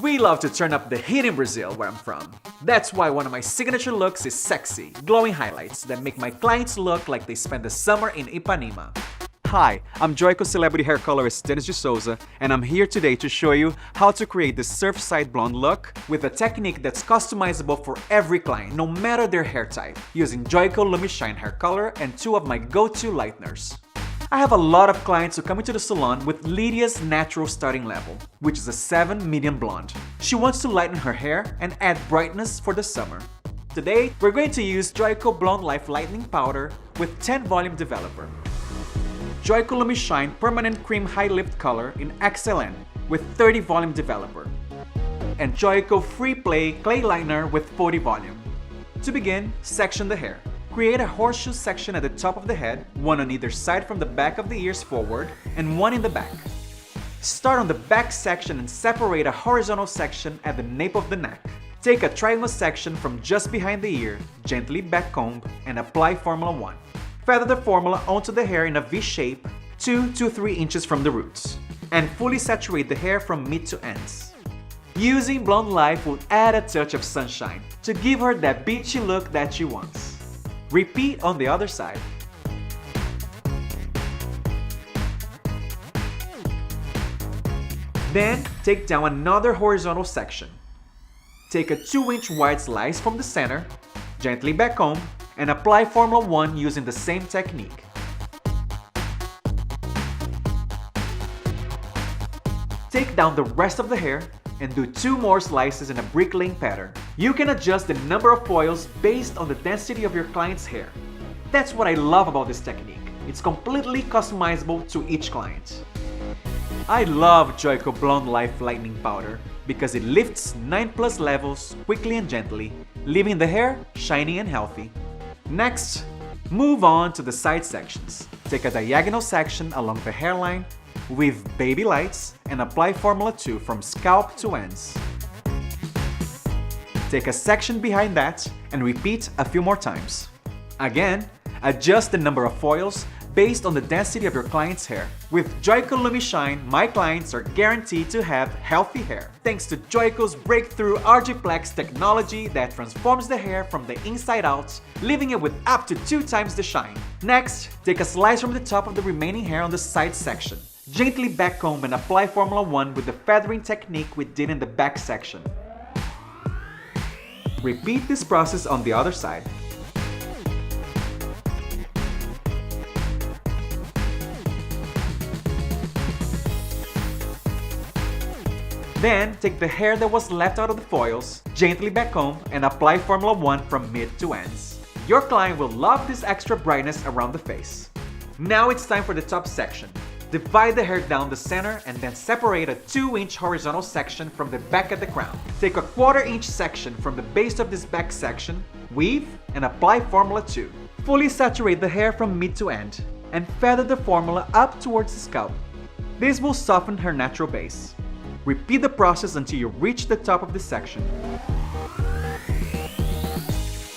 We love to turn up the heat in Brazil, where I'm from. That's why one of my signature looks is sexy, glowing highlights that make my clients look like they spent the summer in Ipanema. Hi, I'm JOICO celebrity hair colorist Denis de Souza, and I'm here today to show you how to create the Surfside Blonde look with a technique that's customizable for every client, no matter their hair type, using JOICO Lumi Shine hair color and two of my go-to lighteners. I have a lot of clients who come into the salon with Lydia's natural starting level, which is a 7 medium blonde. She wants to lighten her hair and add brightness for the summer. Today, we're going to use JOICO Blonde Life Lightening Powder with 10 volume developer, JOICO Lumi Shine Permanent Cream High Lift Color in XLN with 30 volume developer, and JOICO Free Play Clay Lightener with 40 volume. To begin, section the hair. Create a horseshoe section at the top of the head, one on either side from the back of the ears forward, and one in the back. Start on the back section and separate a horizontal section at the nape of the neck. Take a triangle section from just behind the ear, gently back comb, and apply Formula 1. Feather the formula onto the hair in a V shape, 2 to 3 inches from the roots, and fully saturate the hair from mid to ends. Using Blonde Life will add a touch of sunshine to give her that beachy look that she wants. Repeat on the other side. Then, take down another horizontal section. Take a 2-inch wide slice from the center, gently back comb, and apply Formula 1 using the same technique. Take down the rest of the hair and do 2 more slices in a brick-laying pattern. You can adjust the number of foils based on the density of your client's hair. That's what I love about this technique. It's completely customizable to each client. I love JOICO Blonde Life Lightening Powder because it lifts 9+ levels quickly and gently, leaving the hair shiny and healthy. Next, move on to the side sections. Take a diagonal section along the hairline with baby lights and apply Formula 2 from scalp to ends. Take a section behind that and repeat a few more times. Again, adjust the number of foils based on the density of your client's hair. With JOICO Lumi Shine, my clients are guaranteed to have healthy hair thanks to JOICO's breakthrough RGPlex technology that transforms the hair from the inside out, leaving it with up to 2 times the shine. Next, take a slice from the top of the remaining hair on the side section. Gently back comb and apply Formula 1 with the feathering technique we did in the back section. Repeat this process on the other side. Then, take the hair that was left out of the foils, gently back comb, and apply Formula 1 from mid to ends. Your client will love this extra brightness around the face. Now it's time for the top section. Divide the hair down the center and then separate a 2-inch horizontal section from the back at the crown. Take a 1/4-inch section from the base of this back section, weave, and apply Formula 2. Fully saturate the hair from mid to end, and feather the formula up towards the scalp. This will soften her natural base. Repeat the process until you reach the top of this section.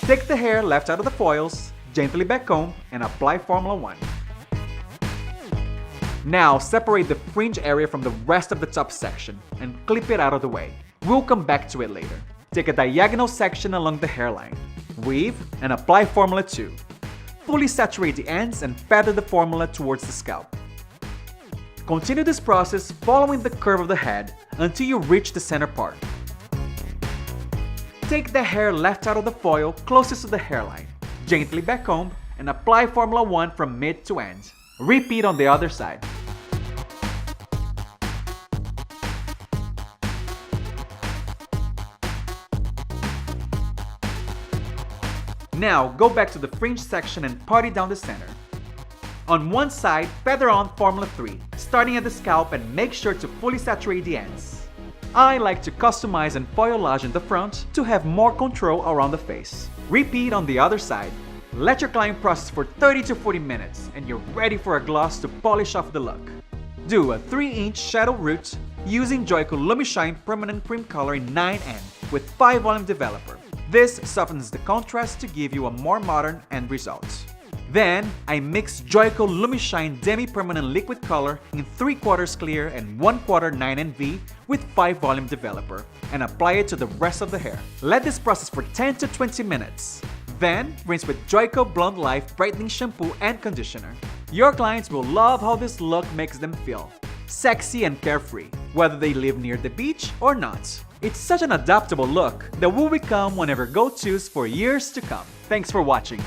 Take the hair left out of the foils, gently back comb, and apply Formula 1. Now, separate the fringe area from the rest of the top section and clip it out of the way. We'll come back to it later. Take a diagonal section along the hairline, weave, and apply Formula 2. Fully saturate the ends and feather the formula towards the scalp. Continue this process following the curve of the head until you reach the center part. Take the hair left out of the foil closest to the hairline, gently back comb, and apply Formula 1 from mid to end. Repeat on the other side. Now, go back to the fringe section and party down the center. On one side, feather on Formula 3, starting at the scalp, and make sure to fully saturate the ends. I like to customize and foilage in the front to have more control around the face. Repeat on the other side. Let your client process for 30 to 40 minutes and you're ready for a gloss to polish off the look. Do a 3-inch shadow root using JOICO Lumi Shine Permanent Cream Color in 9N with 5 volume developer. This softens the contrast to give you a more modern end result. Then, I mix JOICO Lumishine Demi-Permanent Liquid Color in 3/4 clear and 1/4 9NV with 5 volume developer and apply it to the rest of the hair. Let this process for 10 to 20 minutes. Then, rinse with JOICO Blonde Life Brightening Shampoo and Conditioner. Your clients will love how this look makes them feel. Sexy and carefree, whether they live near the beach or not. It's such an adaptable look that will become one of your go-tos for years to come. Thanks for watching.